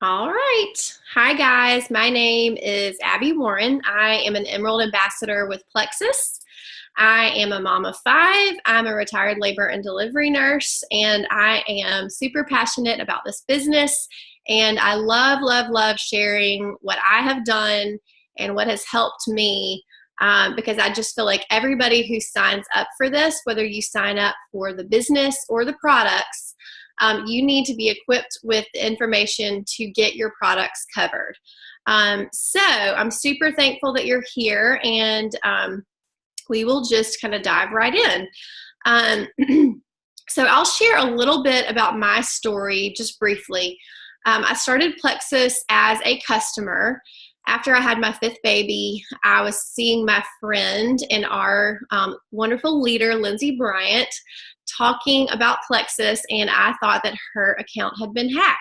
All right. Hi, guys. My name is Abby Warren. I am an Emerald Ambassador with Plexus. I am a mom of five. I'm a retired labor and delivery nurse, and I am super passionate about this business. And I love, love, love sharing what I have done and what has helped me because I just feel like everybody who signs up for this, whether you sign up for the business or the products, you need to be equipped with the information to get your products covered. So I'm super thankful that you're here, and we will just kind of dive right in. So I'll share a little bit about my story just briefly. I started Plexus as a customer. After I had my fifth baby, I was seeing my friend and our wonderful leader, Lindsay Bryant, talking about Plexus, and I thought that her account had been hacked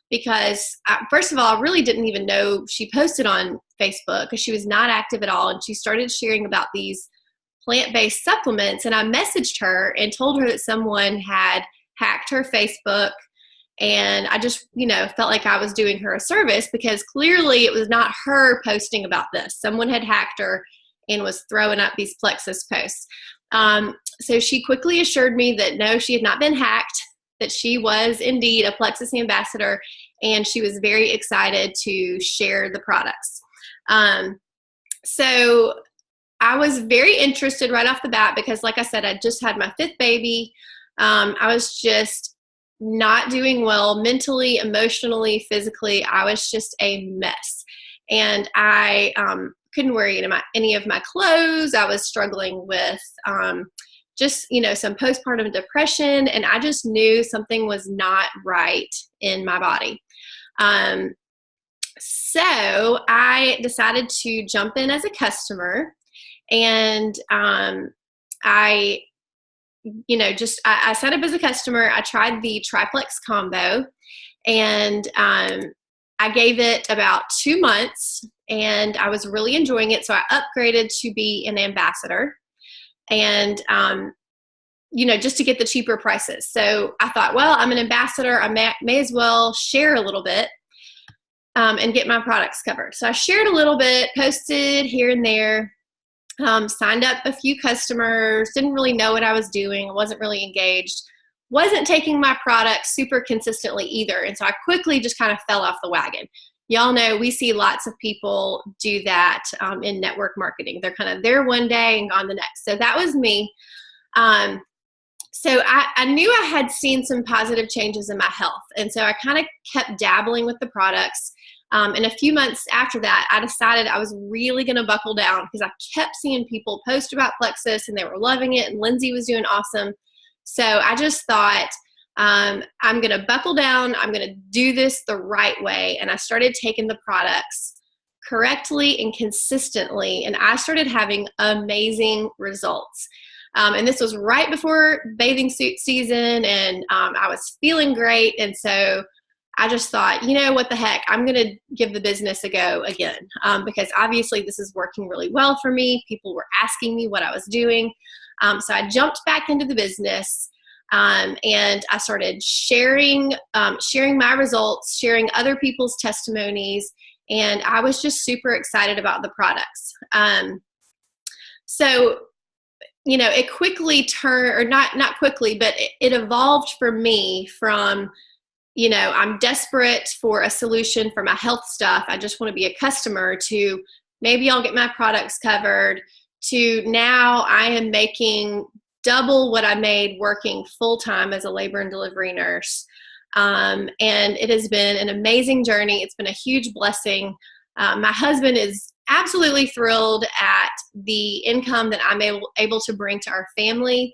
because, first of all, I really didn't even know she posted on Facebook because she was not active at all, and she started sharing about these plant-based supplements, and I messaged her and told her that someone had hacked her Facebook, and I just, felt like I was doing her a service because clearly it was not her posting about this. Someone had hacked her and was throwing up these Plexus posts. So she quickly assured me that no, she had not been hacked, that she was indeed a Plexus ambassador, and she was very excited to share the products. So I was very interested right off the bat because, like I said, I just had my fifth baby. I was just not doing well mentally, emotionally, physically. I was just a mess. And I couldn't wear any of my clothes. I was struggling with just, some postpartum depression, and I just knew something was not right in my body. So I decided to jump in as a customer, and I signed up as a customer. I tried the triplex combo, and I gave it about 2 months, and I was really enjoying it. So I upgraded to be an ambassador, and just to get the cheaper prices. So I thought, well, I'm an ambassador. I may as well share a little bit and get my products covered. So I shared a little bit, posted here and there, signed up a few customers, didn't really know what I was doing, wasn't really engaged, wasn't taking my products super consistently either. And so I quickly just kind of fell off the wagon. Y'all know we see lots of people do that in network marketing. They're kind of there one day and gone the next. So that was me. So I knew I had seen some positive changes in my health. And so I kind of kept dabbling with the products. And a few months after that, I decided I was really going to buckle down because I kept seeing people post about Plexus and they were loving it, and Lindsay was doing awesome. So I just thought, I'm going to buckle down. I'm going to do this the right way. And I started taking the products correctly and consistently, and I started having amazing results. And this was right before bathing suit season, and I was feeling great. And so I just thought, what the heck, I'm going to give the business a go again because obviously this is working really well for me. People were asking me what I was doing. So I jumped back into the business, and I started sharing my results, sharing other people's testimonies, and I was just super excited about the products. So it quickly turned, or not quickly, but it evolved for me from, I'm desperate for a solution for my health stuff. I just want to be a customer, to maybe I'll get my products covered, to now I am making double what I made working full-time as a labor and delivery nurse. And it has been an amazing journey. It's been a huge blessing. My husband is absolutely thrilled at the income that I'm able to bring to our family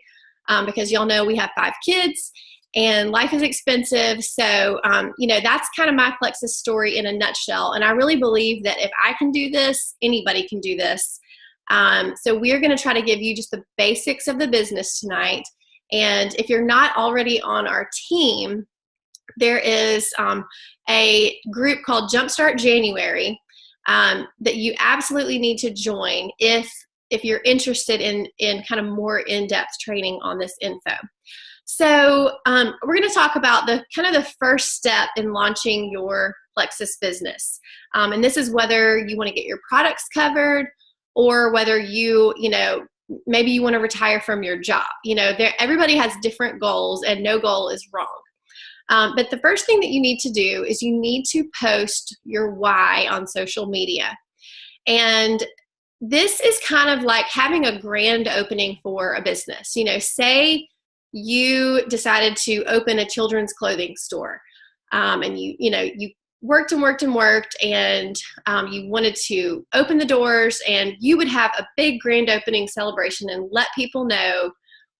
because y'all know we have 5 kids and life is expensive. So, that's kind of my Plexus story in a nutshell. And I really believe that if I can do this, anybody can do this. So we're going to try to give you just the basics of the business tonight. And if you're not already on our team, there is a group called Jumpstart January that you absolutely need to join if you're interested in kind of more in-depth training on this info. So we're going to talk about the first step in launching your Plexus business. And this is whether you want to get your products covered or whether maybe you want to retire from your job. Everybody has different goals and no goal is wrong. But the first thing that you need to do is you need to post your why on social media. And this is kind of like having a grand opening for a business. Say you decided to open a children's clothing store, and you worked and worked and worked, and you wanted to open the doors, and you would have a big grand opening celebration and let people know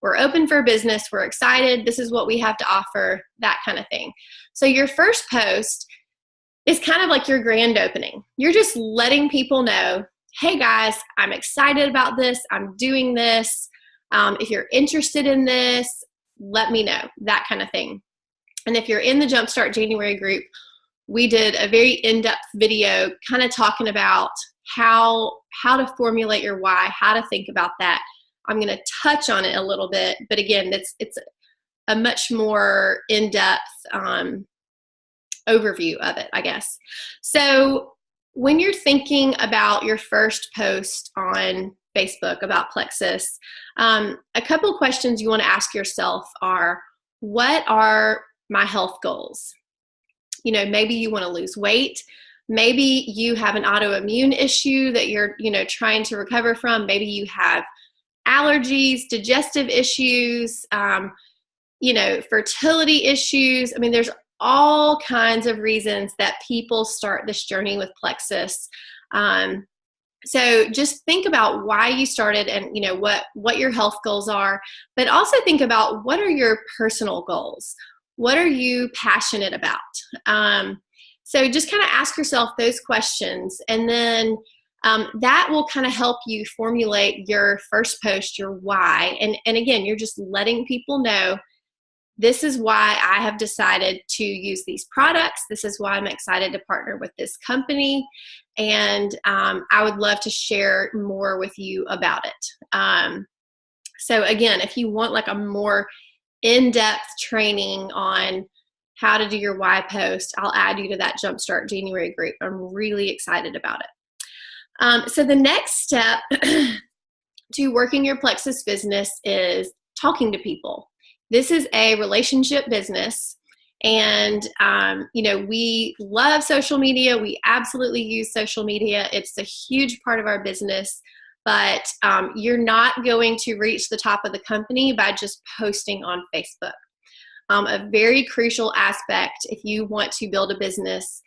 we're open for business, we're excited, this is what we have to offer, that kind of thing. So your first post is kind of like your grand opening. You're just letting people know, hey guys, I'm excited about this, I'm doing this. If you're interested in this, let me know, that kind of thing. And if you're in the Jumpstart January group, we did a very in-depth video kind of talking about how to formulate your why, how to think about that. I'm going to touch on it a little bit, but again, it's a much more in-depth overview of it, I guess. So when you're thinking about your first post on Facebook about Plexus, a couple of questions you want to ask yourself are, what are my health goals? Maybe you want to lose weight. Maybe you have an autoimmune issue that you're, trying to recover from. Maybe you have allergies, digestive issues, fertility issues. I mean, there's all kinds of reasons that people start this journey with Plexus. So just think about why you started and, what your health goals are, but also think about what are your personal goals? What are you passionate about? So just kind of ask yourself those questions, and then that will kind of help you formulate your first post, your why. And again, you're just letting people know, this is why I have decided to use these products. This is why I'm excited to partner with this company. And I would love to share more with you about it. So again, if you want like a more in-depth training on how to do your why post, I'll add you to that Jumpstart January group. I'm really excited about it. So the next step to working your Plexus business is talking to people. This is a relationship business, and we love social media. We absolutely use social media. It's a huge part of our business, but you're not going to reach the top of the company by just posting on Facebook. A very crucial aspect if you want to build a business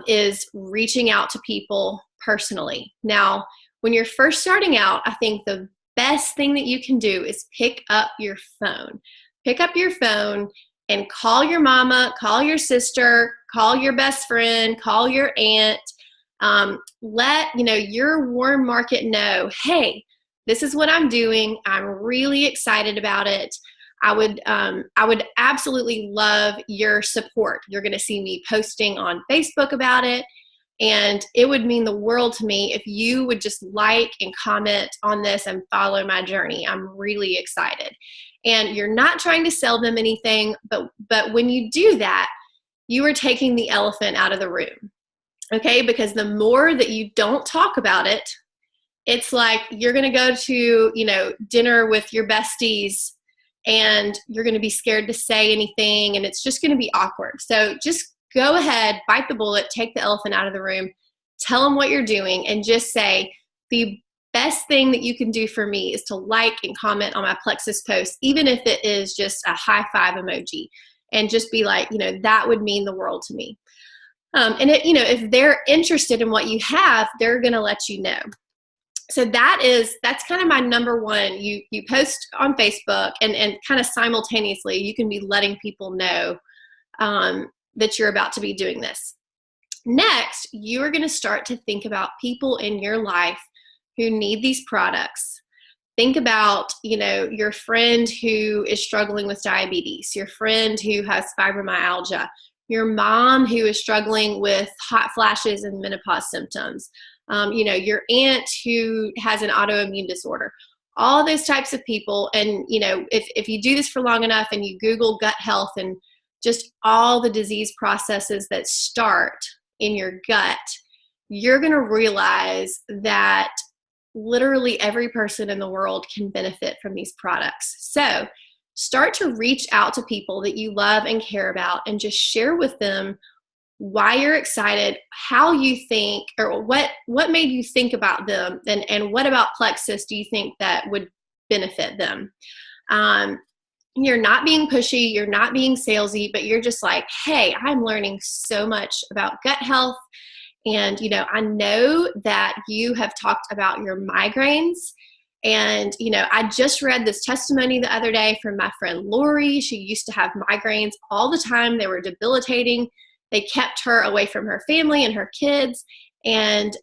is reaching out to people personally. Now, when you're first starting out, I think the best thing that you can do is pick up your phone. Pick up your phone and call your mama, call your sister, call your best friend, call your aunt. Let your warm market know, hey, this is what I'm doing. I'm really excited about it. I would absolutely love your support. You're going to see me posting on Facebook about it. And it would mean the world to me if you would just like and comment on this and follow my journey. I'm really excited. And you're not trying to sell them anything, but when you do that, you are taking the elephant out of the room. Okay? Because the more that you don't talk about it, it's like you're going to go to, dinner with your besties and you're going to be scared to say anything, and it's just going to be awkward. So just go ahead, bite the bullet, take the elephant out of the room, tell them what you're doing, and just say, the best thing that you can do for me is to like and comment on my Plexus post, even if it is just a high five emoji, and just be like, that would mean the world to me. And if they're interested in what you have, they're going to let you know. So that's kind of my number one. You post on Facebook, and kind of simultaneously you can be letting people know that you're about to be doing this. Next, you are going to start to think about people in your life who need these products. Think about, your friend who is struggling with diabetes, your friend who has fibromyalgia, your mom who is struggling with hot flashes and menopause symptoms, your aunt who has an autoimmune disorder, all those types of people. And, if you do this for long enough and you Google gut health and just all the disease processes that start in your gut, you're going to realize that literally every person in the world can benefit from these products. So start to reach out to people that you love and care about and just share with them why you're excited, how you think, or what made you think about them, and what about Plexus do you think that would benefit them. You're not being pushy, you're not being salesy, but you're just like, hey, I'm learning so much about gut health. And, I know that you have talked about your migraines. And, I just read this testimony the other day from my friend Lori. She used to have migraines all the time. They were debilitating. They kept her away from her family and her kids. And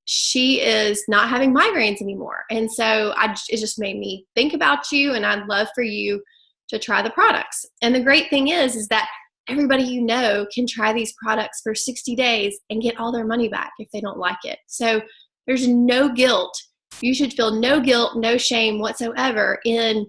she is not having migraines anymore. And so it just made me think about you, and I'd love for you to try the products. And the great thing is that everybody can try these products for 60 days and get all their money back if they don't like it. So there's no guilt. You should feel no guilt, no shame whatsoever in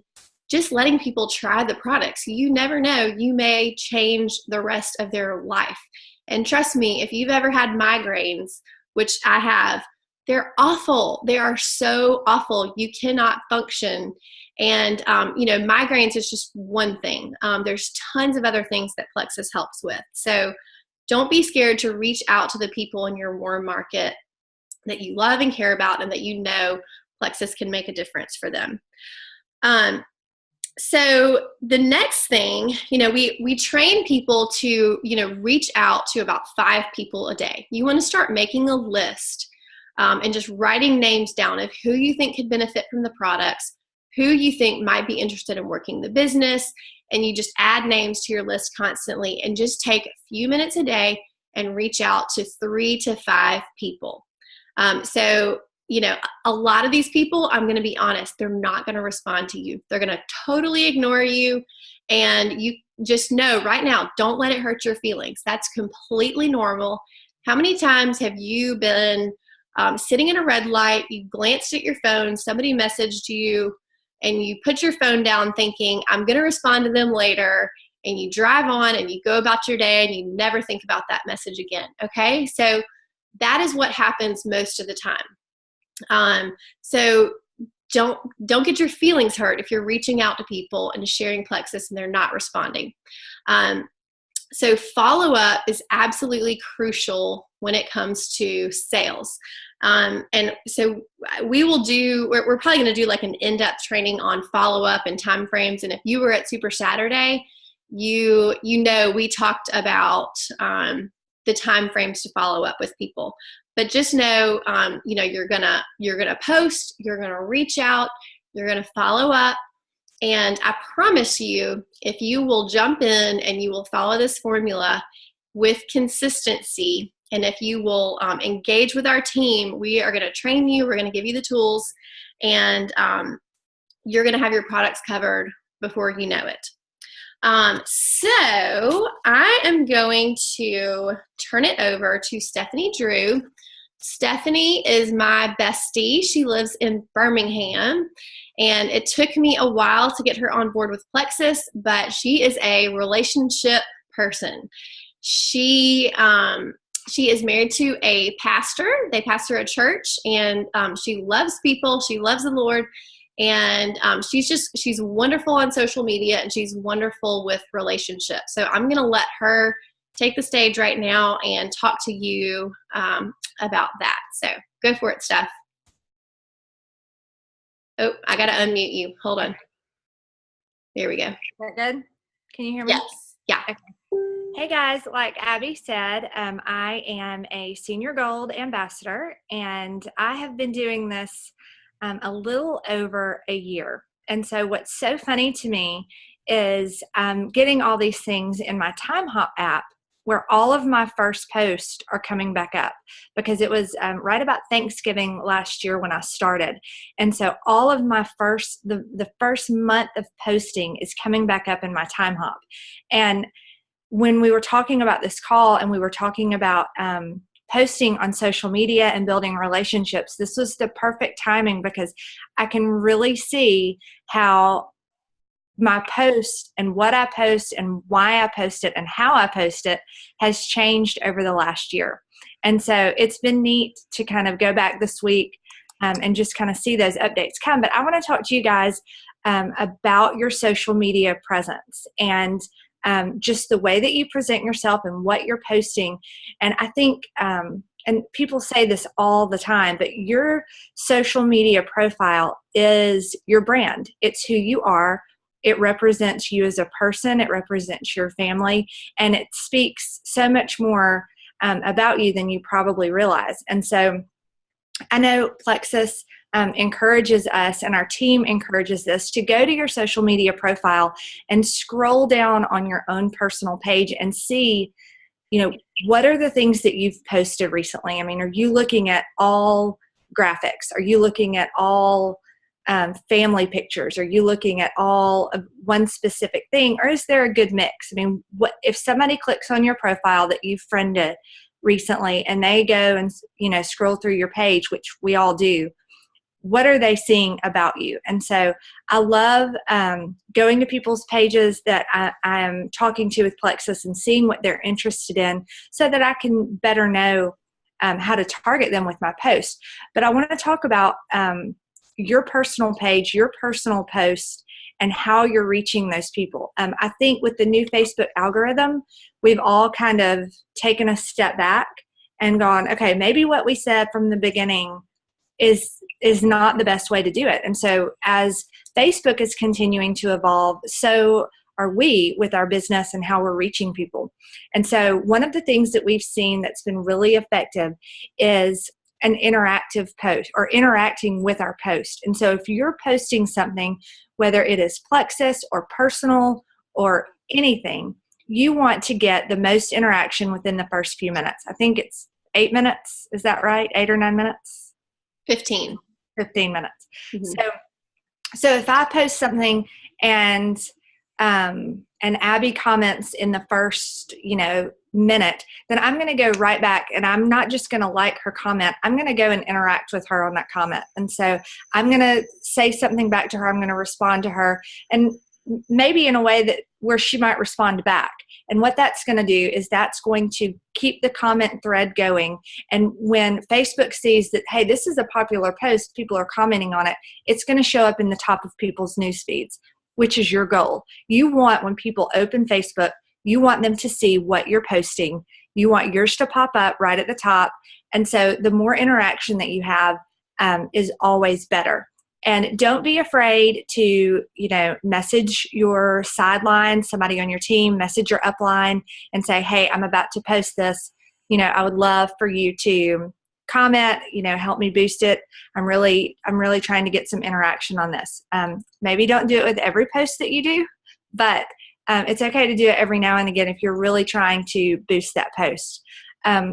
just letting people try the products. You never know, you may change the rest of their life. And trust me, if you've ever had migraines, which I have, they're awful. They are so awful. You cannot function. And, migraines is just one thing. There's tons of other things that Plexus helps with. So don't be scared to reach out to the people in your warm market that you love and care about, and that Plexus can make a difference for them. So the next thing, we train people to, reach out to about 5 people a day. You want to start making a list and just writing names down of who you think could benefit from the products, who you think might be interested in working the business, and you just add names to your list constantly, and just take a few minutes a day and reach out to 3 to 5 people. So a lot of these people, I'm going to be honest, they're not going to respond to you. They're going to totally ignore you. And you just know right now, don't let it hurt your feelings. That's completely normal. How many times have you been sitting in a red light, you glanced at your phone, somebody messaged you, and you put your phone down thinking, I'm going to respond to them later, and you drive on and you go about your day and you never think about that message again, okay? So that is what happens most of the time. So don't get your feelings hurt if you're reaching out to people and sharing Plexus and they're not responding. So follow-up is absolutely crucial when it comes to sales. And so we're probably going to do like an in-depth training on follow-up and timeframes. And if you were at Super Saturday, we talked about the timeframes to follow up with people. But just know, you're gonna post, you're gonna reach out, you're gonna follow up, and I promise you, if you will jump in and you will follow this formula with consistency, and if you will engage with our team, we are gonna train you, we're gonna give you the tools, and you're gonna have your products covered before you know it. So I am going to turn it over to Stephanie Drew. Stephanie is my bestie. She lives in Birmingham, and it took me a while to get her on board with Plexus, but she is a relationship person. She is married to a pastor. They pastor a church, and she loves people. She loves the Lord. And she's wonderful on social media, and she's wonderful with relationships. So I'm going to let her take the stage right now and talk to you about that. So go for it, Steph. Oh, I got to unmute you. Hold on. There we go. Is that good? Can you hear me? Yes. Yeah. Okay. Hey guys, like Abby said, I am a Senior Gold Ambassador, and I have been doing this a little over a year. And so what's so funny to me is getting all these things in my Time Hop app where all of my first posts are coming back up, because it was right about Thanksgiving last year when I started. And so all of my the first month of posting is coming back up in my Time Hop. And when we were talking about this call and we were talking about posting on social media and building relationships, this was the perfect timing, because I can really see how my post and what I post and why I post it and how I post it has changed over the last year. And so it's been neat to kind of go back this week and just kind of see those updates come. But I want to talk to you guys about your social media presence and just the way that you present yourself and what you're posting. And I think, and people say this all the time, but your social media profile is your brand. It's who you are. It represents you as a person. It represents your family. And it speaks so much more about you than you probably realize. And so I know Plexus encourages us, and our team encourages us, to go to your social media profile and scroll down on your own personal page and see, what are the things that you've posted recently? I mean, are you looking at all graphics? Are you looking at all family pictures? Are you looking at all of one specific thing? Or is there a good mix? I mean, what if somebody clicks on your profile that you've friended recently and they go and, scroll through your page, which we all do, what are they seeing about you? And so I love going to people's pages that I am talking to with Plexus and seeing what they're interested in so that I can better know how to target them with my post. But I want to talk about your personal page, your personal post, and how you're reaching those people. I think with the new Facebook algorithm, we've all kind of taken a step back and gone, okay, maybe what we said from the beginning is not the best way to do it. And so as Facebook is continuing to evolve, so are we with our business and how we're reaching people. And so one of the things that we've seen that's been really effective is an interactive post, or interacting with our post. And so if you're posting something, whether it is Plexus or personal or anything, you want to get the most interaction within the first few minutes. I think it's 8 minutes. Is that right? 8 or 9 minutes? 15 minutes. Mm-hmm. So if I post something and Abby comments in the first, minute, then I'm going to go right back, and I'm not just going to like her comment. I'm going to go and interact with her on that comment. And so I'm going to say something back to her. I'm going to respond to her, and maybe in a way that where she might respond back. And what that's going to do is that's going to keep the comment thread going. And when Facebook sees that, hey, this is a popular post, people are commenting on it, it's going to show up in the top of people's news feeds, which is your goal. You want, when people open Facebook, you want them to see what you're posting. You want yours to pop up right at the top. And so the more interaction that you have is always better. And don't be afraid to, message your sideline, somebody on your team, message your upline and say, hey, I'm about to post this. I would love for you to comment, help me boost it. I'm really trying to get some interaction on this. Maybe don't do it with every post that you do, but it's okay to do it every now and again if you're really trying to boost that post. I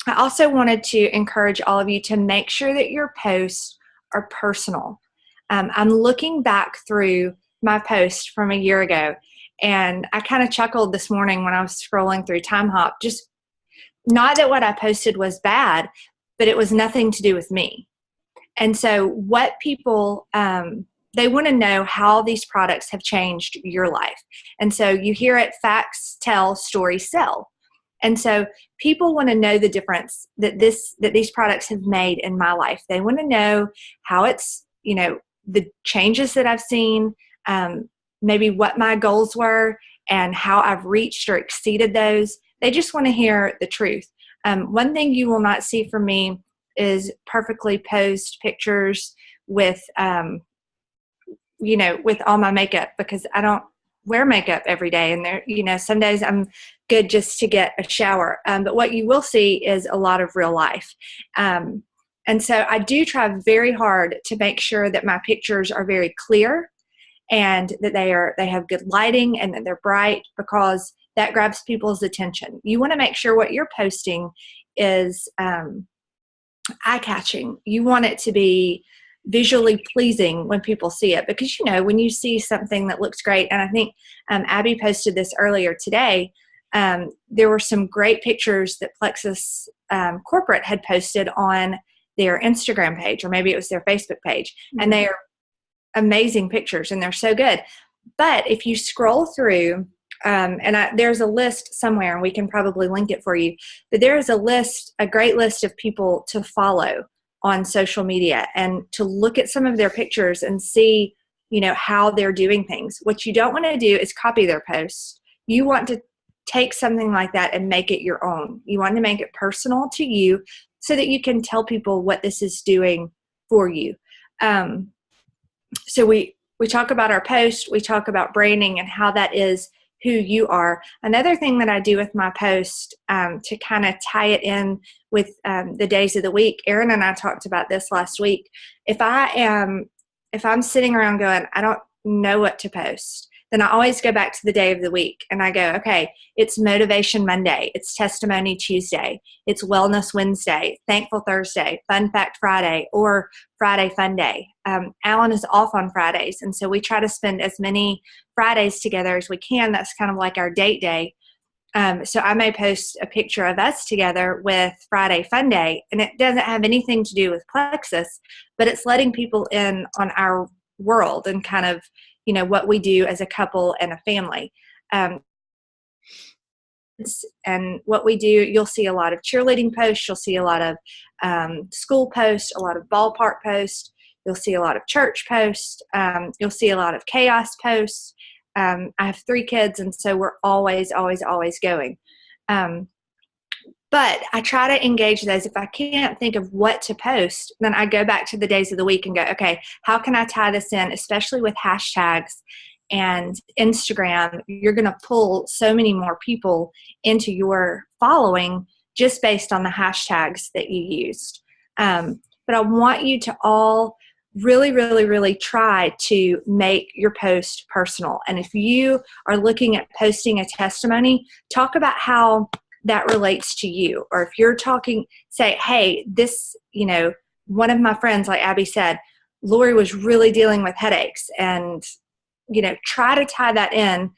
also wanted to encourage all of you to make sure that your posts are personal. I'm looking back through my post from a year ago, and I kind of chuckled this morning when I was scrolling through Time Hop. Just not that what I posted was bad, but it was nothing to do with me. And so what people, they want to know how these products have changed your life. And so you hear it, facts tell, stories sell. And so people want to know the difference that these products have made in my life. They want to know how it's, the changes that I've seen, maybe what my goals were and how I've reached or exceeded those. They just want to hear the truth. One thing you will not see from me is perfectly posed pictures with, with all my makeup, because I don't wear makeup every day. And there, some days I'm good just to get a shower. But what you will see is a lot of real life. And so I do try very hard to make sure that my pictures are very clear and that they have good lighting and that they're bright, because that grabs people's attention. You want to make sure what you're posting is eye-catching. You want it to be visually pleasing when people see it, because when you see something that looks great, and I think Abby posted this earlier today, there were some great pictures that Plexus corporate had posted on their Instagram page, or maybe it was their Facebook page, and they are amazing pictures and they're so good. But if you scroll through, there's a list somewhere, and we can probably link it for you, but there is a great list of people to follow on social media and to look at some of their pictures and see, how they're doing things. What you don't want to do is copy their posts. You want to take something like that and make it your own. You want to make it personal to you so that you can tell people what this is doing for you. So we talk about our post, we talk about branding and how that is who you are. Another thing that I do with my post to kind of tie it in with the days of the week, Erin and I talked about this last week. If I'm sitting around going, I don't know what to post, then I always go back to the day of the week and I go, okay, it's Motivation Monday, it's Testimony Tuesday, it's Wellness Wednesday, Thankful Thursday, Fun Fact Friday, or Friday Fun Day. Alan is off on Fridays, and so we try to spend as many Fridays together as we can. That's kind of like our date day. So I may post a picture of us together with Friday Fun Day, and it doesn't have anything to do with Plexus, but it's letting people in on our world and kind of, what we do as a couple and a family. And what we do, you'll see a lot of cheerleading posts, you'll see a lot of school posts, a lot of ballpark posts, you'll see a lot of church posts, you'll see a lot of chaos posts. I have 3 kids, and so we're always going. But I try to engage those. If I can't think of what to post, then I go back to the days of the week and go, okay, how can I tie this in, especially with hashtags and Instagram? You're going to pull so many more people into your following just based on the hashtags that you used. But I want you to all really try to make your post personal. And if you are looking at posting a testimony, talk about how that relates to you. Or if you're talking, say, hey, this, one of my friends, like Abby said, Lori was really dealing with headaches, and, try to tie that in.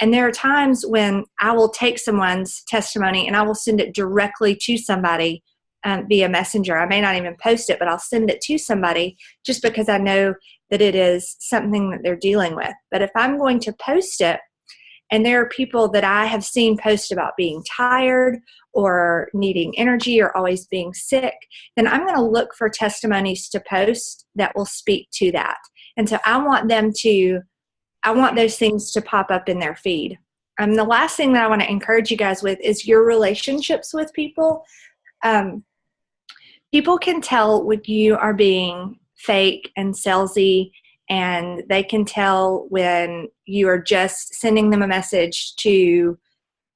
And there are times when I will take someone's testimony and I will send it directly to somebody via Messenger. I may not even post it, but I'll send it to somebody just because I know that it is something that they're dealing with. But if I'm going to post it, and there are people that I have seen post about being tired or needing energy or always being sick, then I'm going to look for testimonies to post that will speak to that. And so I want those things to pop up in their feed. The last thing that I want to encourage you guys with is your relationships with people. People can tell when you are being fake and salesy, and they can tell when you are just sending them a message to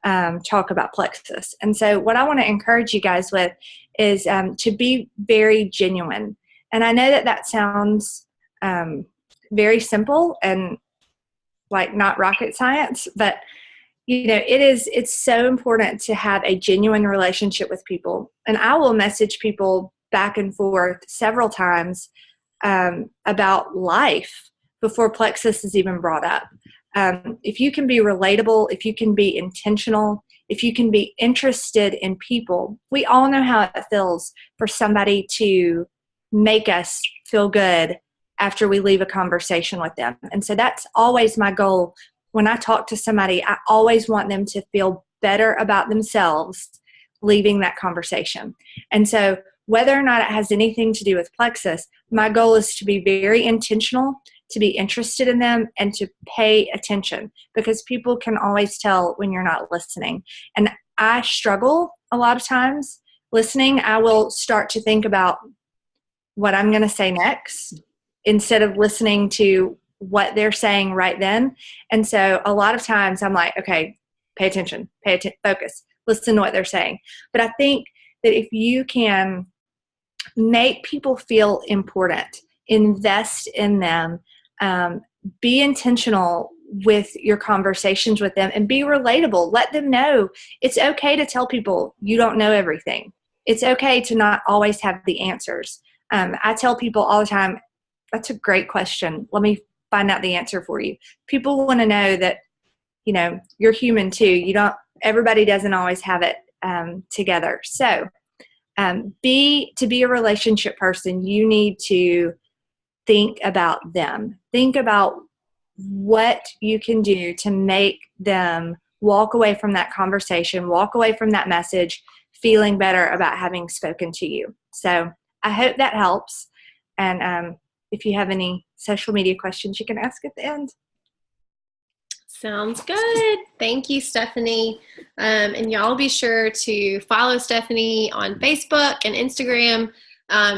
talk about Plexus. And so what I want to encourage you guys with is to be very genuine. And I know that sounds very simple and like not rocket science, but it's so important to have a genuine relationship with people. And I will message people back and forth several times about life before Plexus is even brought up. If you can be relatable, if you can be intentional, if you can be interested in people, we all know how it feels for somebody to make us feel good after we leave a conversation with them. And so that's always my goal. When I talk to somebody, I always want them to feel better about themselves leaving that conversation. And so whether or not it has anything to do with Plexus, my goal is to be very intentional, to be interested in them, and to pay attention, because people can always tell when you're not listening. And I struggle a lot of times listening. I will start to think about what I'm going to say next instead of listening to what they're saying right then. And so a lot of times I'm like, okay, pay attention, focus, listen to what they're saying. But I think that if you can make people feel important, invest in them, be intentional with your conversations with them, and be relatable. Let them know it's okay to tell people you don't know everything. It's okay to not always have the answers. I tell people all the time, that's a great question. Let me find out the answer for you. People want to know that, you're human too. Everybody doesn't always have it together. So to be a relationship person, you need to think about them. Think about what you can do to make them walk away from that conversation, walk away from that message, feeling better about having spoken to you. So I hope that helps. And if you have any social media questions, you can ask at the end. Sounds good. Thank you, Stephanie. And y'all be sure to follow Stephanie on Facebook and Instagram.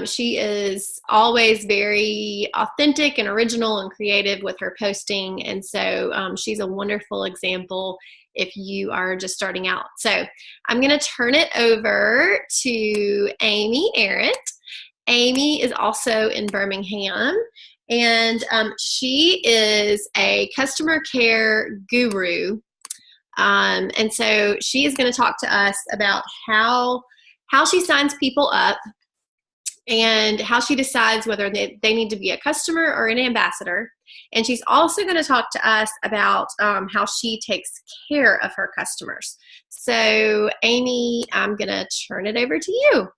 She is always very authentic and original and creative with her posting. And so she's a wonderful example if you are just starting out. So I'm going to turn it over to Amy Arndt. Amy is also in Birmingham, and she is a customer care guru. And so she is going to talk to us about how she signs people up and how she decides whether they need to be a customer or an ambassador. And she's also going to talk to us about how she takes care of her customers. So Amy, I'm going to turn it over to you.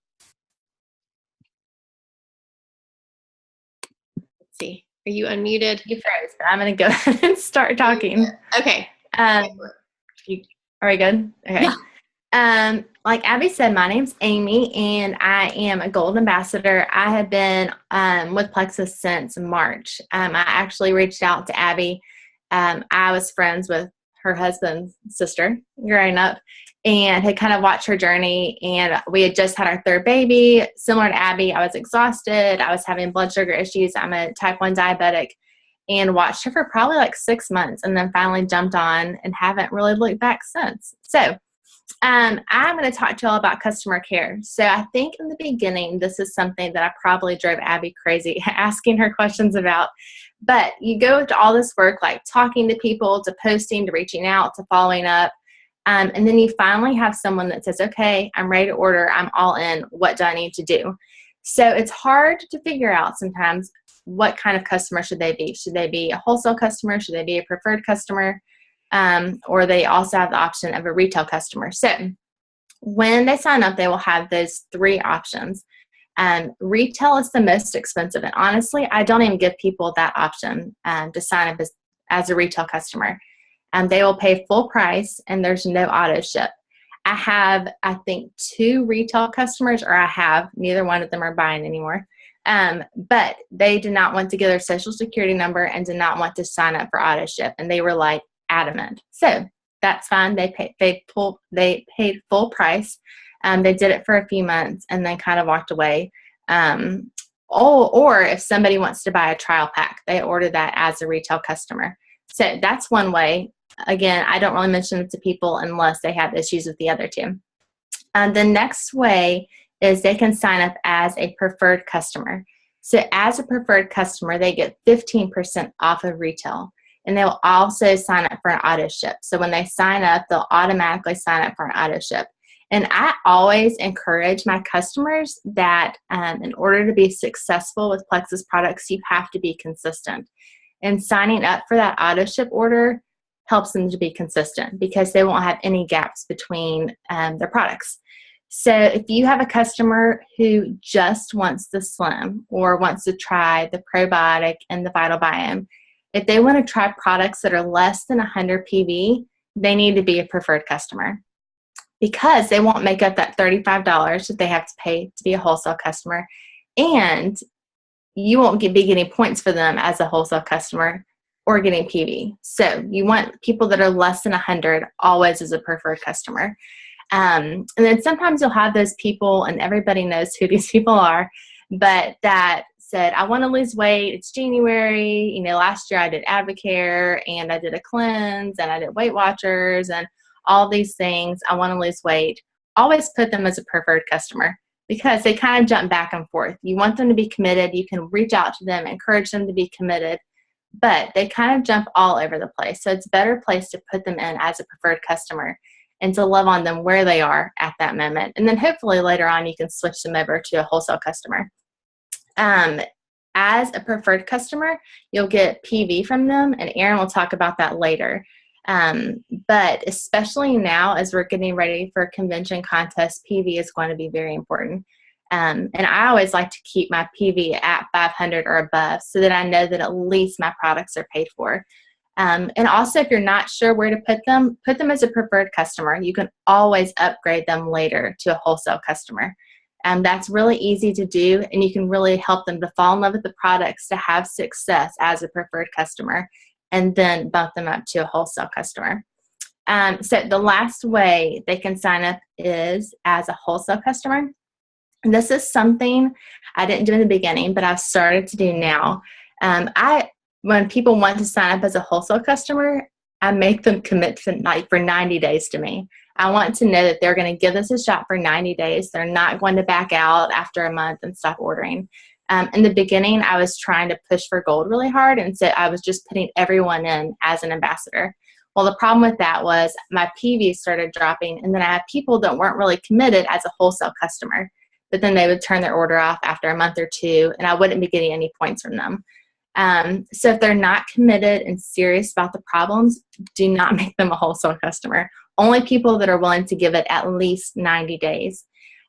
Let's see. Are you unmuted? You froze, but I'm going to go ahead and start talking. Okay. Are we good? Okay. Yeah. Like Abby said, my name's Amy, and I am a Gold Ambassador. I have been with Plexus since March. I actually reached out to Abby. I was friends with her husband's sister growing up and had kind of watched her journey, and we had just had our third baby. Similar to Abby, I was exhausted. I was having blood sugar issues. I'm a type 1 diabetic, and watched her for probably like 6 months, and then finally jumped on and haven't really looked back since. So I'm going to talk to you all about customer care. So I think in the beginning, this is something that I probably drove Abby crazy asking her questions about. But you go to all this work, like talking to people, to posting, to reaching out, to following up. And then you finally have someone that says, okay, I'm ready to order. I'm all in. What do I need to do? So it's hard to figure out sometimes what kind of customer should they be. Should they be a wholesale customer? Should they be a preferred customer? Or they also have the option of a retail customer. So when they sign up, they will have those 3 options. Retail is the most expensive. And honestly, I don't even give people that option to sign up as a retail customer. They will pay full price, and there's no auto ship. I have, I think, 2 retail customers, or neither one of them are buying anymore. But they did not want to give their social security number and did not want to sign up for auto ship. And they were like adamant. So that's fine. They paid full price. They did it for a few months and then kind of walked away. Or if somebody wants to buy a trial pack, they order that as a retail customer. So that's one way. Again, I don't really mention it to people unless they have issues with the other 2. The next way is they can sign up as a preferred customer. So as a preferred customer, they get 15% off of retail. And they will also sign up for an auto ship. So when they sign up, they'll automatically sign up for an auto ship. And I always encourage my customers that in order to be successful with Plexus products, you have to be consistent. And signing up for that auto ship order helps them to be consistent because they won't have any gaps between their products. So if you have a customer who just wants the Slim or wants to try the Probiotic and the Vital Biome, if they want to try products that are less than 100 PV, they need to be a preferred customer because they won't make up that $35 that they have to pay to be a wholesale customer. And you won't be getting points for them as a wholesale customer or getting PV. So you want people that are less than 100 always as a preferred customer. And then sometimes you'll have those people, and everybody knows who these people are, but that said, I want to lose weight. It's January. Last year I did Advocare and I did a cleanse and I did Weight Watchers and all these things. I want to lose weight. Always put them as a preferred customer because they kind of jump back and forth. You want them to be committed. You can reach out to them, encourage them to be committed, but they kind of jump all over the place. So it's a better place to put them in as a preferred customer and to love on them where they are at that moment. And then hopefully later on you can switch them over to a wholesale customer. As a preferred customer, you'll get PV from them, and Erin will talk about that later. But especially now as we're getting ready for convention contests, PV is going to be very important. And I always like to keep my PV at 500 or above so that I know that at least my products are paid for. And also, if you're not sure where to put them as a preferred customer. You can always upgrade them later to a wholesale customer. That's really easy to do, and you can really help them to fall in love with the products, to have success as a preferred customer, and then bump them up to a wholesale customer. So the last way they can sign up is as a wholesale customer. And this is something I didn't do in the beginning, but I've started to do now. When people want to sign up as a wholesale customer, I make them commit for 90 days to me. I want to know that they're going to give this a shot for 90 days. They're not going to back out after a month and stop ordering. In the beginning, I was trying to push for gold really hard, and so I was just putting everyone in as an ambassador. Well, the problem with that was my PV started dropping, and then I had people that weren't really committed as a wholesale customer, but then they would turn their order off after a month or two, and I wouldn't be getting any points from them. So if they're not committed and serious about the problems, do not make them a wholesale customer. Only people that are willing to give it at least 90 days.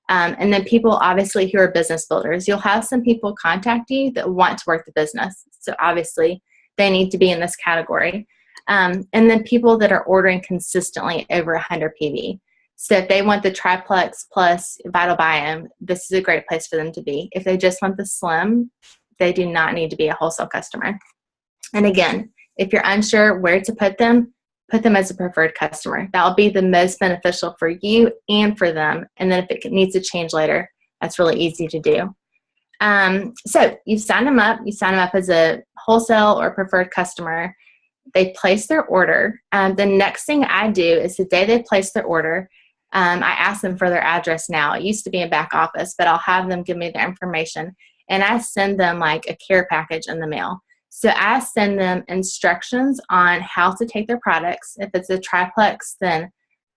And then people, obviously, who are business builders. You'll have some people contact you that want to work the business. So obviously, they need to be in this category. And then people that are ordering consistently over 100 PV. So if they want the triplex plus Vital Biome, this is a great place for them to be. If they just want the slim, they do not need to be a wholesale customer. And again, if you're unsure where to put them as a preferred customer. That will be the most beneficial for you and for them. And then if it needs to change later, that's really easy to do. So you sign them up. You sign them up as a wholesale or preferred customer. They place their order. The next thing I do is the day they place their order, I ask them for their address now. It used to be in back office, but I'll have them give me their information. And I send them like a care package in the mail. So I send them instructions on how to take their products. If it's a triplex, then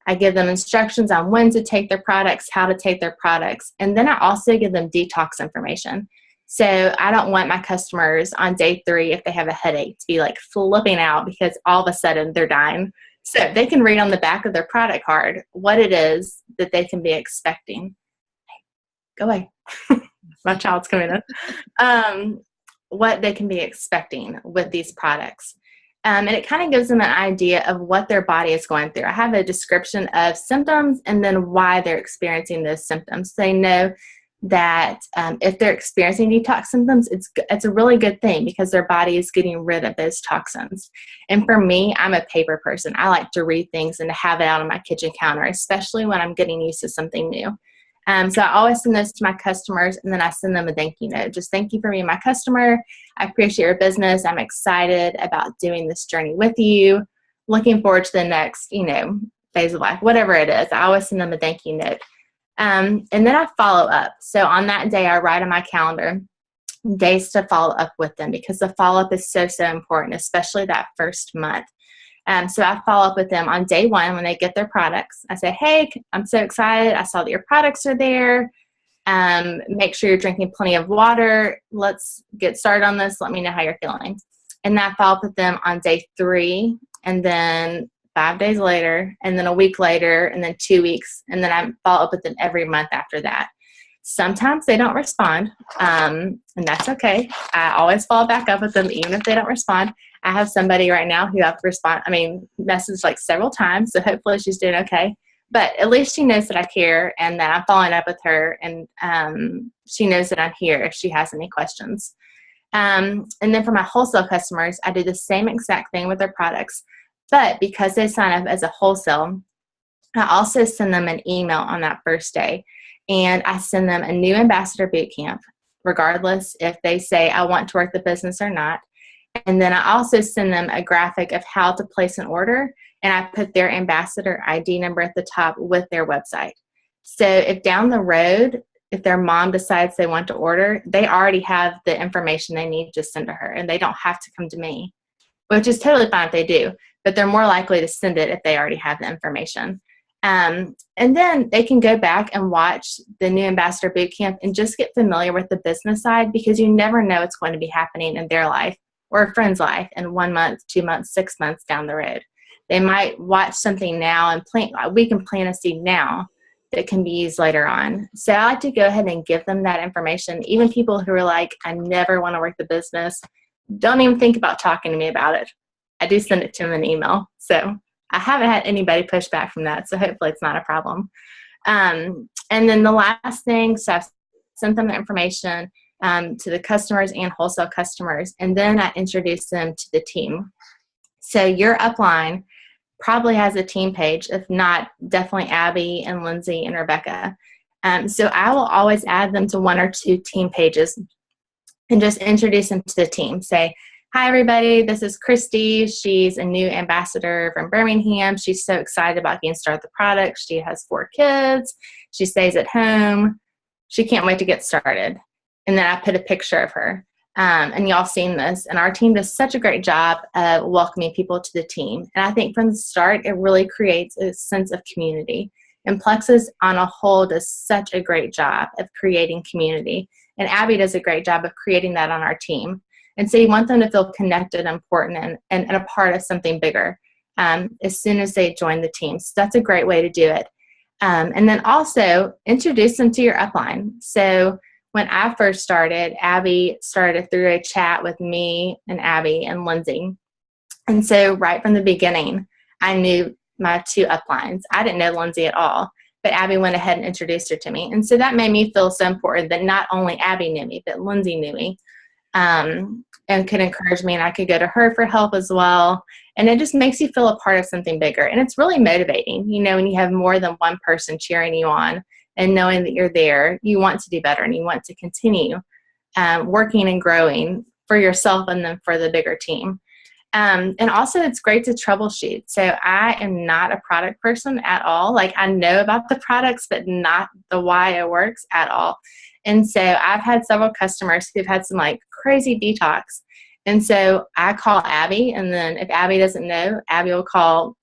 I give them instructions on when to take their products, how to take their products. And then I also give them detox information. So I don't want my customers on day 3, if they have a headache, to be like flipping out because all of a sudden they're dying. So they can read on the back of their product card what it is that they can be expecting. Go away. My child's coming in. What they can be expecting with these products. And it kind of gives them an idea of what their body is going through. I have a description of symptoms and then why they're experiencing those symptoms. They know that if they're experiencing detox symptoms, it's a really good thing because their body is getting rid of those toxins. And for me, I'm a paper person. I like to read things and to have it out on my kitchen counter, especially when I'm getting used to something new. So I always send those to my customers, and then I send them a thank you note. Just thank you for being my customer. I appreciate your business. I'm excited about doing this journey with you. Looking forward to the next, phase of life, whatever it is. I always send them a thank you note. And then I follow up. So on that day, I write on my calendar days to follow up with them because the follow-up is so, so important, especially that first month. So I follow up with them on day 1 when they get their products. I say, hey, I'm so excited. I saw that your products are there. Make sure you're drinking plenty of water. Let's get started on this. Let me know how you're feeling. And then I follow up with them on day 3, and then 5 days later, and then a week later, and then 2 weeks. And then I follow up with them every month after that. Sometimes they don't respond, and that's okay. I always follow back up with them, even if they don't respond. I have somebody right now who I've messaged like several times, so hopefully she's doing okay. But at least she knows that I care and that I'm following up with her, and she knows that I'm here if she has any questions. And then for my wholesale customers, I do the same exact thing with their products, but because they sign up as a wholesale, I also send them an email on that first day, and I send them a new ambassador boot camp, regardless if they say I want to work the business or not. And then I also send them a graphic of how to place an order, and I put their ambassador ID number at the top with their website. So if down the road, if their mom decides they want to order, they already have the information they need to send to her, and they don't have to come to me, which is totally fine if they do, but they're more likely to send it if they already have the information. And then they can go back and watch the new ambassador bootcamp and just get familiar with the business side, because you never know what's going to be happening in their life or a friend's life in 1 month, 2 months, 6 months down the road. They might watch something now and we can plant a seed now that can be used later on. So I like to go ahead and give them that information. Even people who are like, I never want to work the business, don't even think about talking to me about it. I do send it to them in email. So I haven't had anybody push back from that. So hopefully it's not a problem. And then the last thing, so I've sent them the information to the customers and wholesale customers, and then I introduce them to the team. So your upline probably has a team page, if not, definitely Abby and Lindsay and Rebecca. So I will always add them to 1 or 2 team pages and just introduce them to the team. Say, hi, everybody, this is Christy. She's a new ambassador from Birmingham. She's so excited about getting started with the product. She has 4 kids. She stays at home. She can't wait to get started. And then I put a picture of her. And y'all seen this. And our team does such a great job of welcoming people to the team. And I think from the start, it really creates a sense of community. And Plexus on a whole does such a great job of creating community. And Abby does a great job of creating that on our team. And so you want them to feel connected, important, and a part of something bigger as soon as they join the team. So that's a great way to do it. And then also introduce them to your upline. So when I first started, Abby started through a chat with me and Abby and Lindsay. And so right from the beginning, I knew my 2 uplines. I didn't know Lindsay at all, but Abby went ahead and introduced her to me. And so that made me feel so important that not only Abby knew me, but Lindsay knew me and could encourage me, and I could go to her for help as well. And it just makes you feel a part of something bigger. And it's really motivating, when you have more than one person cheering you on and knowing that you're there, you want to do better and you want to continue working and growing for yourself and then for the bigger team. And also it's great to troubleshoot. So I am not a product person at all. Like, I know about the products, but not the why it works at all. And so I've had several customers who've had some like crazy detox. And so I call Abby, and then if Abby doesn't know, Abby will call,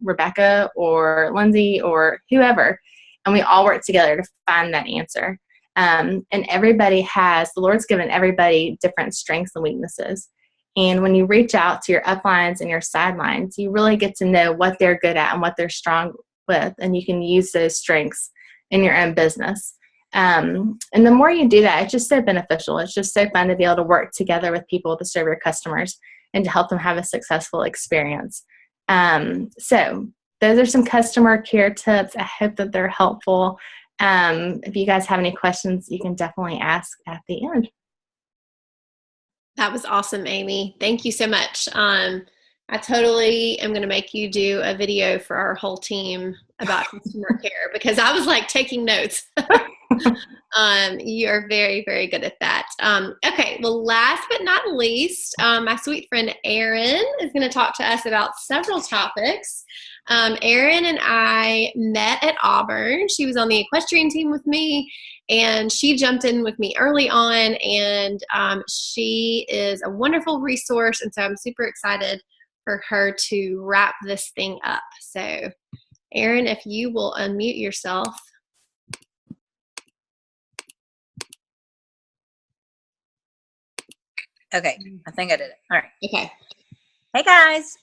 Rebecca or Lindsay or whoever, and we all work together to find that answer. And the Lord's given everybody different strengths and weaknesses. And when you reach out to your uplines and your sidelines, you really get to know what they're good at and what they're strong with, and you can use those strengths in your own business. And the more you do that, it's just so beneficial. It's just so fun to be able to work together with people to serve your customers and to help them have a successful experience. So those are some customer care tips. I hope that they're helpful. If you guys have any questions, you can definitely ask at the end. That was awesome, Amy. Thank you so much. I totally am going to make you do a video for our whole team about consumer care, because I was like taking notes. You are very, very good at that. Okay, well, last but not least, my sweet friend Erin is going to talk to us about several topics. Erin and I met at Auburn. She was on the equestrian team with me, and she jumped in with me early on, and she is a wonderful resource, and so I'm super excited for her to wrap this thing up. So, Erin, if you will unmute yourself. Okay, I think I did it. All right. Okay. Hey guys,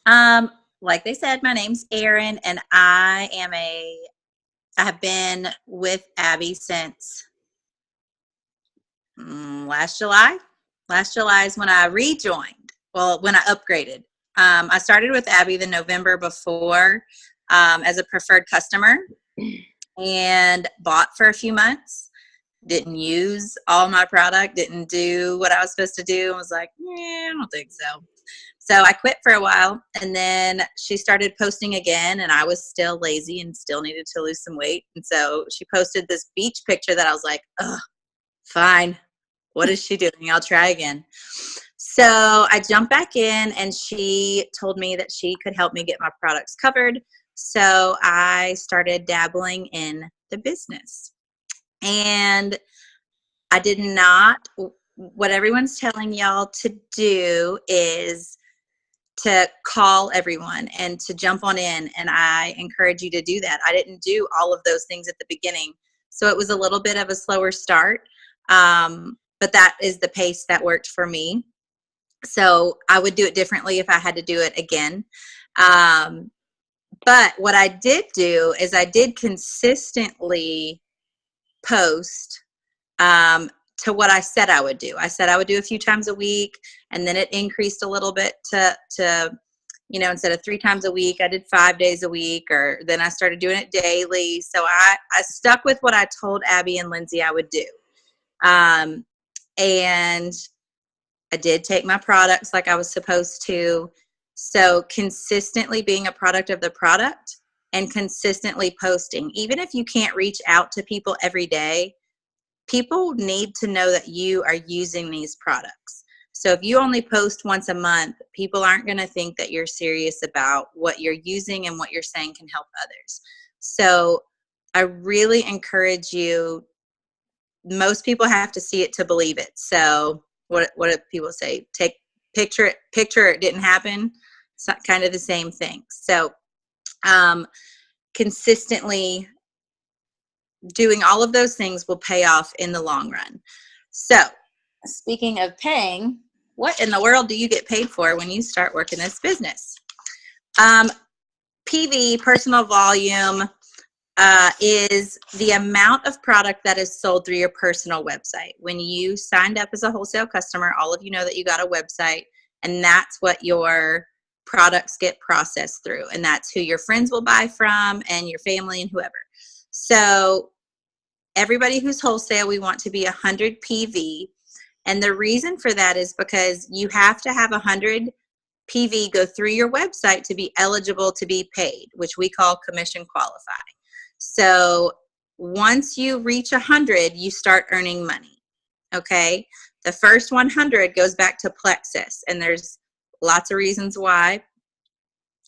like they said, my name's Erin, and I have been with Abby since last July. Last July is when I rejoined. Well, when I upgraded. I started with Abby the November before as a preferred customer and bought for a few months. Didn't use all my product, didn't do what I was supposed to do, and was like, I don't think so. So I quit for a while, and then she started posting again, and I was still lazy and still needed to lose some weight. And so she posted this beach picture that I was like, fine. What is she doing? I'll try again. So I jumped back in, and she told me that she could help me get my products covered. So I started dabbling in the business. And I did not, what everyone's telling y'all to do is to call everyone and to jump on in. And I encourage you to do that. I didn't do all of those things at the beginning. So it was a little bit of a slower start. But that is the pace that worked for me. So I would do it differently if I had to do it again. But what I did do is I did consistently post to what I said I would do. I said I would do a few times a week, and then it increased a little bit to instead of 3 times a week, I did 5 days a week, or then I started doing it daily. So I stuck with what I told Abby and Lindsay I would do. And I did take my products like I was supposed to. So consistently being a product of the product and consistently posting, even if you can't reach out to people every day, people need to know that you are using these products. So if you only post once a month, people aren't going to think that you're serious about what you're using and what you're saying can help others. So I really encourage you. Most people have to see it to believe it. So what do people say? Picture it didn't happen. It's kind of the same thing. So consistently doing all of those things will pay off in the long run. So speaking of paying, what in the world do you get paid for when you start working this business? PV, personal volume, is the amount of product that is sold through your personal website. When you signed up as a wholesale customer, all of you know that you got a website, and that's what your products get processed through. And that's who your friends will buy from and your family and whoever. So everybody who's wholesale, we want to be 100 PV. And the reason for that is because you have to have 100 PV go through your website to be eligible to be paid, which we call commission qualify. So once you reach 100, you start earning money. Okay. The first 100 goes back to Plexus, and there's lots of reasons why,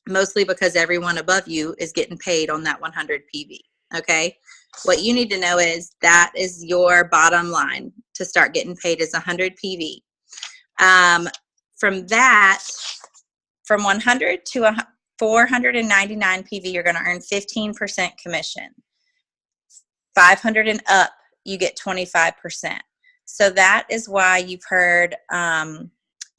mostly because everyone above you is getting paid on that 100 PV. Okay. What you need to know is that is your bottom line to start getting paid is 100 PV. From that, from 100 to 499 PV, you're going to earn 15% commission. 500 and up, you get 25%. So that is why you've heard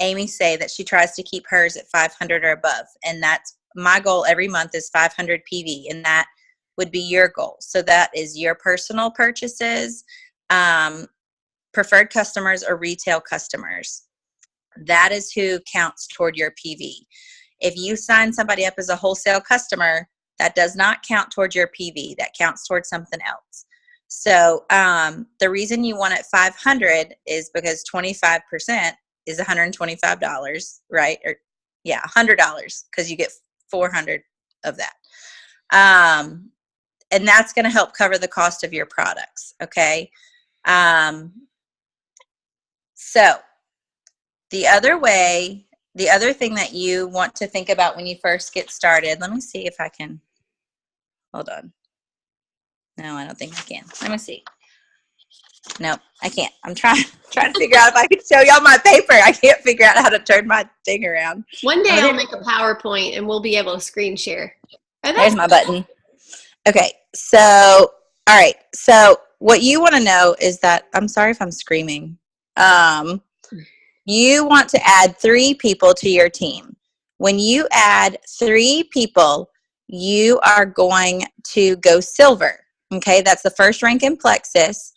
Amy say that she tries to keep hers at 500 or above. And that's my goal every month is 500 PV. And that would be your goal. So that is your personal purchases, preferred customers, or retail customers. That is who counts toward your PV. If you sign somebody up as a wholesale customer, that does not count towards your PV. That counts towards something else. So the reason you want it 500 is because 25% is $125, right? Or yeah, $100, because you get 400 of that. And that's going to help cover the cost of your products. Okay. So the other thing that you want to think about when you first get started, let me see if I can, hold on. No, I don't think I can. Let me see. Nope, I can't. I'm trying to figure out if I can show y'all my paper. I can't figure out how to turn my thing around. One day I'll make a PowerPoint and we'll be able to screen share. There's my button. Okay, so, all right. So what you want to know is that, I'm sorry if I'm screaming. You want to add 3 people to your team. When you add 3 people, you are going to go silver. Okay, that's the first rank in Plexus.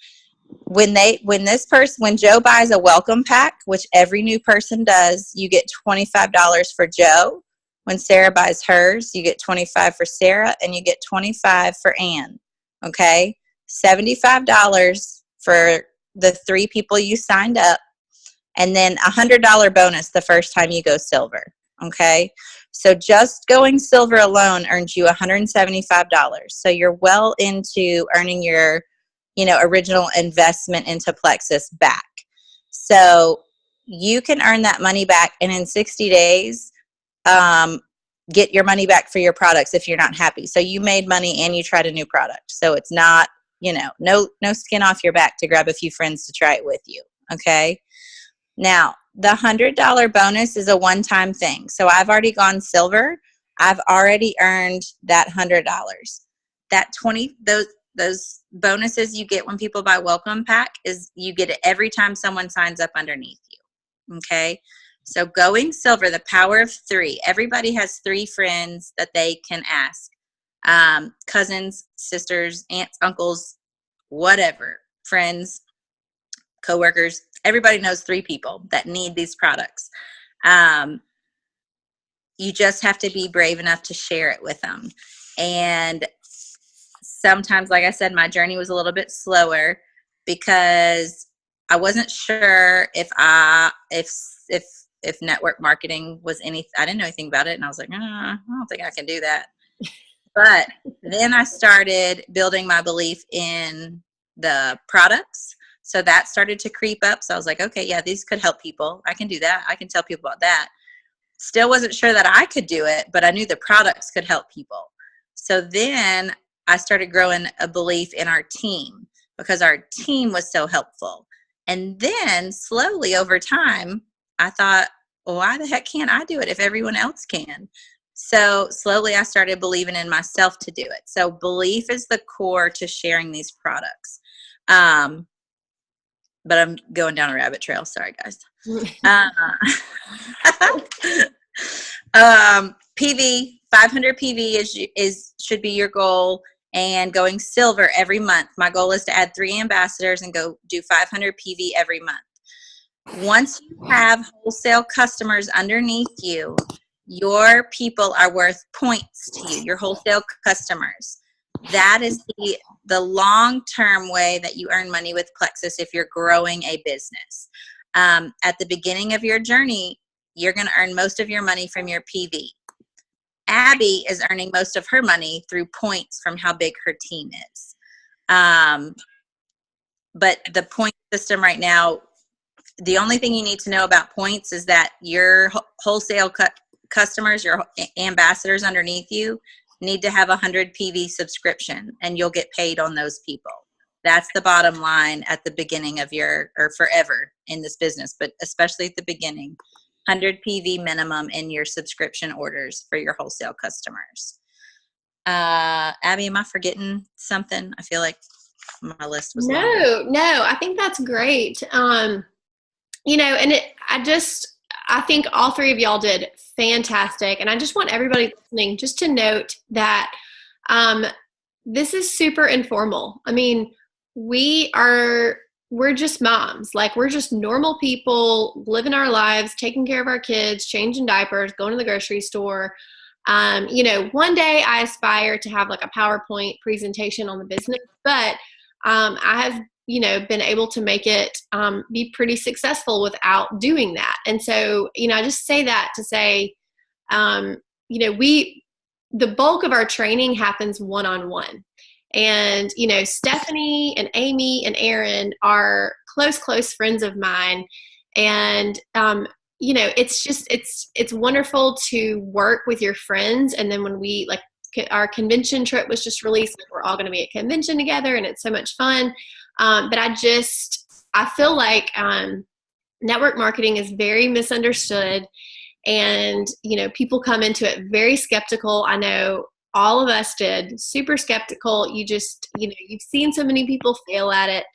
When Joe buys a welcome pack, which every new person does, you get $25 for Joe. When Sarah buys hers, you get $25 for Sarah, and you get $25 for Ann. Okay, $75 for the 3 people you signed up, and then $100 bonus the first time you go silver. Okay, so just going silver alone earns you $175. So you're well into earning your, original investment into Plexus back. So you can earn that money back, and in 60 days, get your money back for your products if you're not happy. So you made money and you tried a new product. So it's not, no skin off your back to grab a few friends to try it with you. Okay. Now, the $100 bonus is a one-time thing. So I've already gone silver. I've already earned that $100. That those bonuses you get when people buy welcome pack is you get it every time someone signs up underneath you. Okay. So going silver, the power of 3. Everybody has 3 friends that they can ask. Cousins, sisters, aunts, uncles, whatever, friends, coworkers. Everybody knows 3 people that need these products. you just have to be brave enough to share it with them. And sometimes, like I said, my journey was a little bit slower because I wasn't sure if network marketing was anything. I didn't know anything about it, and I was like, I don't think I can do that. But then I started building my belief in the products. So that started to creep up. So I was like, okay, yeah, these could help people. I can do that. I can tell people about that. Still wasn't sure that I could do it, but I knew the products could help people. So then I started growing a belief in our team because our team was so helpful. And then slowly over time, I thought, well, why the heck can't I do it if everyone else can? So slowly I started believing in myself to do it. So belief is the core to sharing these products. But I'm going down a rabbit trail. Sorry, guys. PV, 500 PV should be your goal, and going silver every month. My goal is to add 3 ambassadors and go do 500 PV every month. Once you have wholesale customers underneath you, your people are worth points to you, your wholesale customers. That is the long-term way that you earn money with Plexus if you're growing a business. At the beginning of your journey, you're going to earn most of your money from your PV. Abby is earning most of her money through points from how big her team is. But the point system right now, the only thing you need to know about points is that your wholesale customers, your ambassadors underneath you, need to have 100 PV subscription, and you'll get paid on those people. That's the bottom line at the beginning of or forever in this business, but especially at the beginning. 100 PV minimum in your subscription orders for your wholesale customers. Abby, am I forgetting something? I feel like my list was long. No, I think that's great. And I think all 3 of y'all did fantastic. And I just want everybody listening just to note that this is super informal. I mean, we're just moms. Like, we're just normal people living our lives, taking care of our kids, changing diapers, going to the grocery store. One day I aspire to have like a PowerPoint presentation on the business, but I have been able to make it be pretty successful without doing that. And so, I just say that to say, the bulk of our training happens one-on-one. And, Stephanie and Amy and Aaron are close friends of mine. And, it's wonderful to work with your friends. And then when our convention trip was just released, we're all going to be at convention together, and it's so much fun. But I feel like network marketing is very misunderstood, and people come into it very skeptical. I know all of us did, super skeptical. You've seen so many people fail at it,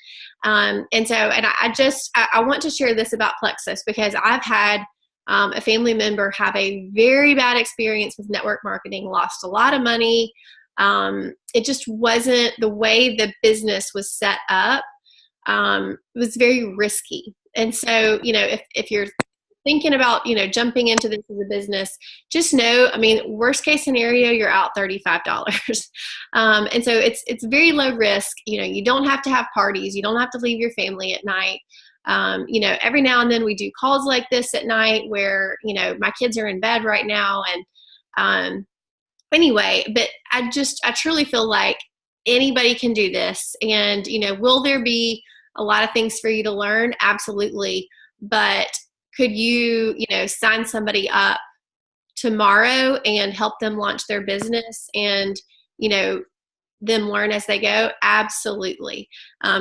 and I want to share this about Plexus because I've had a family member have a very bad experience with network marketing, lost a lot of money. It just wasn't the way the business was set up. It was very risky. And so, if you're thinking about, jumping into this as a business, just know, worst case scenario, you're out $35. And so it's very low risk. You don't have to have parties. You don't have to leave your family at night. Every now and then we do calls like this at night where, my kids are in bed right now. And, anyway, but I truly feel like anybody can do this. And, will there be a lot of things for you to learn? Absolutely. But could you, sign somebody up tomorrow and help them launch their business and, them learn as they go? Absolutely.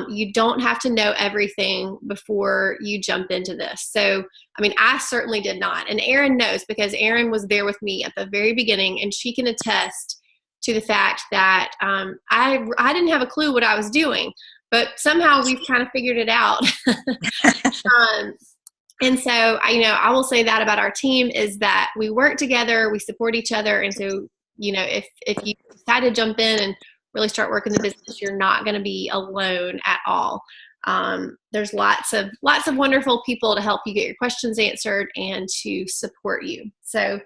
You don't have to know everything before you jump into this. So, I certainly did not. And Erin knows because Erin was there with me at the very beginning, and she can attest to the fact that I didn't have a clue what I was doing, but somehow we've kind of figured it out. And so, I will say that about our team is that we work together, we support each other. And so, if you decide to jump in and really start working the business, you're not going to be alone at all. There's lots of wonderful people to help you get your questions answered and to support you. So,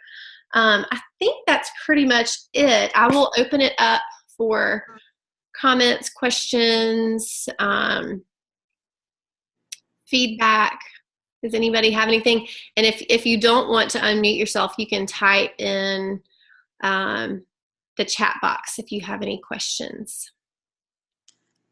I think that's pretty much it. I will open it up for comments, questions, feedback. Does anybody have anything? And if you don't want to unmute yourself, you can type in the chat box if you have any questions.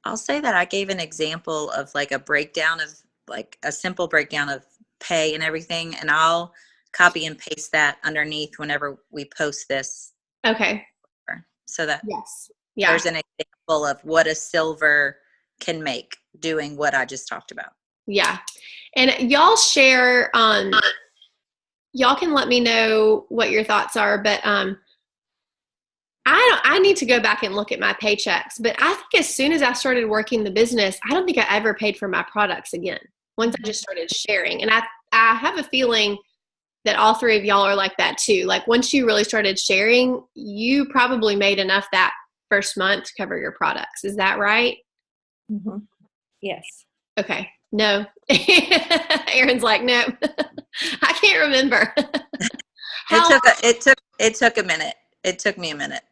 I'll say that I gave an example of like a breakdown of like a simple breakdown of pay and everything, and I'll copy and paste that underneath whenever we post this. Okay. So that yes. Yeah. There's an example of what a silver can make doing what I just talked about. Yeah. And y'all share, y'all can let me know what your thoughts are, but I need to go back and look at my paychecks, but I think as soon as I started working the business, I don't think I ever paid for my products again once I just started sharing. And I have a feeling that all three of y'all are like that too. Like once you really started sharing, you probably made enough that first month to cover your products. Is that right? Mm-hmm. Yes. Okay. No. Aaron's like, no, I can't remember. It took a minute. It took me a minute.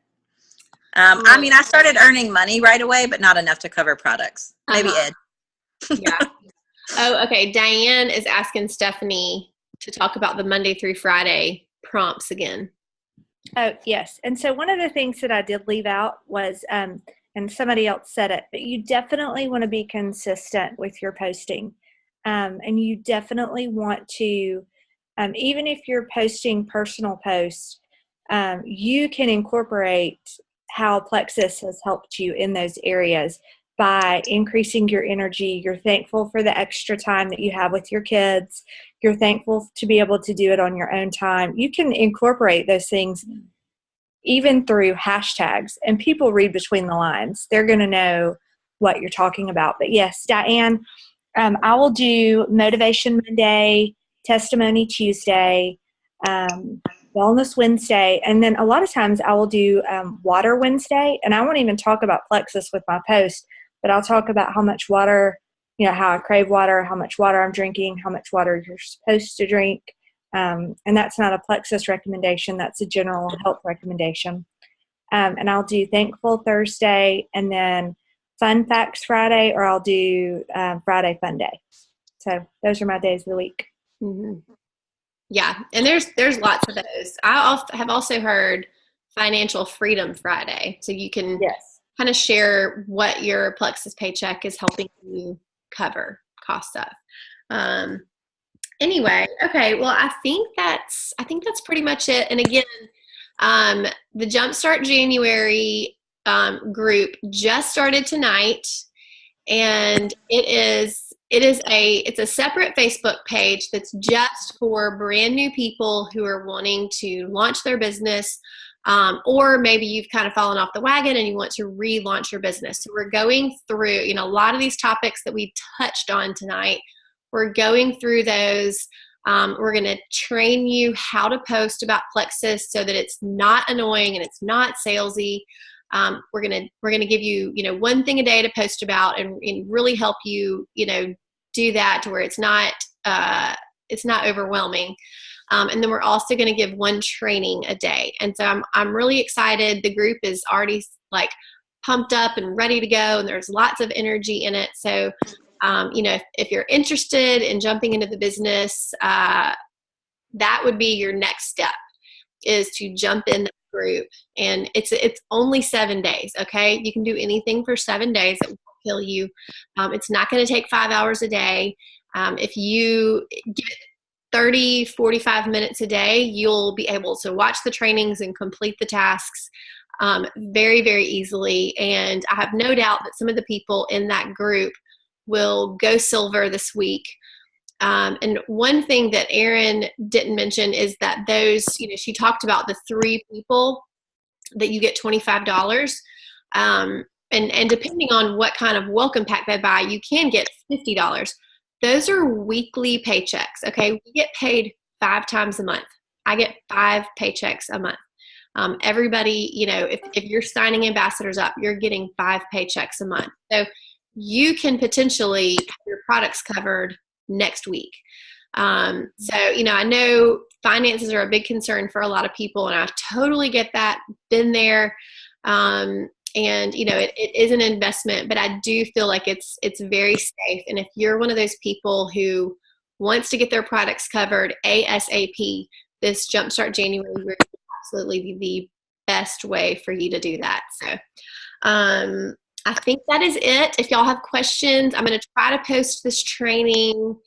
I mean, I started earning money right away, but not enough to cover products. Maybe Ed. Yeah. Oh, okay. Diane is asking Stephanie to talk about the Monday through Friday prompts again. Oh, yes. And so one of the things that I did leave out was, and somebody else said it, but you definitely want to be consistent with your posting. And you definitely want to, even if you're posting personal posts, you can incorporate how Plexus has helped you in those areas by increasing your energy. You're thankful for the extra time that you have with your kids. You're thankful to be able to do it on your own time. You can incorporate those things even through hashtags, and people read between the lines. They're going to know what you're talking about. But yes, Diane, I will do Motivation Monday, Testimony Tuesday, Wellness Wednesday, and then a lot of times I will do Water Wednesday, and I won't even talk about Plexus with my post, but I'll talk about how much water, how I crave water, how much water I'm drinking, how much water you're supposed to drink. And that's not a Plexus recommendation. That's a general health recommendation. And I'll do Thankful Thursday, and then Fun Facts Friday, or I'll do Friday Fun Day. So those are my days of the week. Mm-hmm. Yeah, and there's lots of those. I have also heard Financial Freedom Friday, so you can kind of share what your Plexus paycheck is helping you cover costs of. Anyway, okay. Well, I think that's pretty much it. And again, the Jumpstart January group just started tonight, and it's a separate Facebook page that's just for brand new people who are wanting to launch their business, or maybe you've kind of fallen off the wagon and you want to relaunch your business. So we're going through, a lot of these topics that we touched on tonight. We're going through those. We're going to train you how to post about Plexus so that it's not annoying and it's not salesy. We're gonna give you, one thing a day to post about and really help you, do that to where it's not overwhelming. And then we're also going to give one training a day. And so I'm really excited. The group is already like pumped up and ready to go, and there's lots of energy in it. So if you're interested in jumping into the business, that would be your next step, is to jump in the group. And it's only 7 days. Okay. You can do anything for 7 days. It won't kill you. It's not going to take 5 hours a day. If you get 30, 45 minutes a day, you'll be able to watch the trainings and complete the tasks very, very easily. And I have no doubt that some of the people in that group will go silver this week. And one thing that Erin didn't mention is that those, she talked about the 3 people that you get $25. And depending on what kind of welcome pack they buy, you can get $50. Those are weekly paychecks. Okay. We get paid 5 times a month. I get 5 paychecks a month. Everybody, if you're signing ambassadors up, you're getting 5 paychecks a month. So you can potentially have your products covered next week. So, I know finances are a big concern for a lot of people, and I totally get that. Been there. And it is an investment, but I do feel like it's very safe. And if you're one of those people who wants to get their products covered ASAP, this Jumpstart January will absolutely be the best way for you to do that. So I think that is it. If y'all have questions, I'm going to try to post this training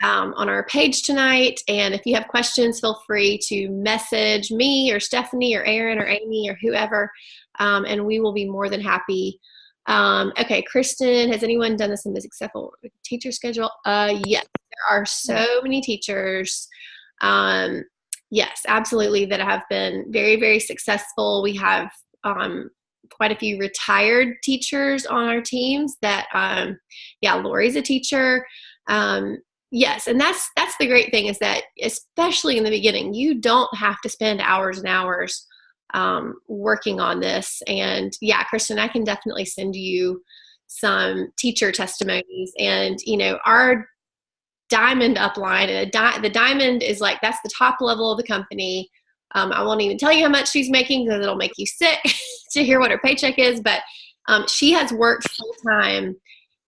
on our page tonight. And if you have questions, feel free to message me or Stephanie or Aaron or Amy or whoever, and we will be more than happy. Okay, Kristen, has anyone done this in the successful teacher schedule? Yes, there are so many teachers. Yes, absolutely, that have been very, very successful. We have quite a few retired teachers on our teams that, Lori's a teacher. Yes, and that's the great thing, is that especially in the beginning, you don't have to spend hours and hours working on this. And yeah, Kristen, I can definitely send you some teacher testimonies. And our diamond upline, and the diamond is like, that's the top level of the company. I won't even tell you how much she's making because it'll make you sick to hear what her paycheck is. But she has worked full time.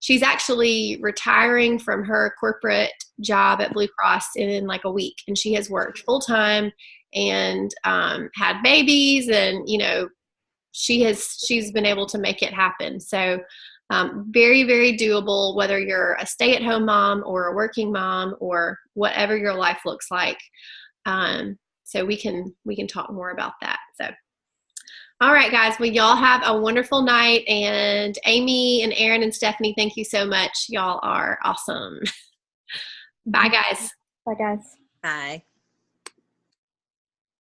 She's actually retiring from her corporate job at Blue Cross in like a week, and she has worked full time and had babies, and she's been able to make it happen. So very, very doable, whether you're a stay-at-home mom or a working mom or whatever your life looks like. So we can talk more about that. So, all right, guys. Well, y'all have a wonderful night. And Amy and Aaron and Stephanie, thank you so much. Y'all are awesome. Bye, guys. Bye, guys. Bye.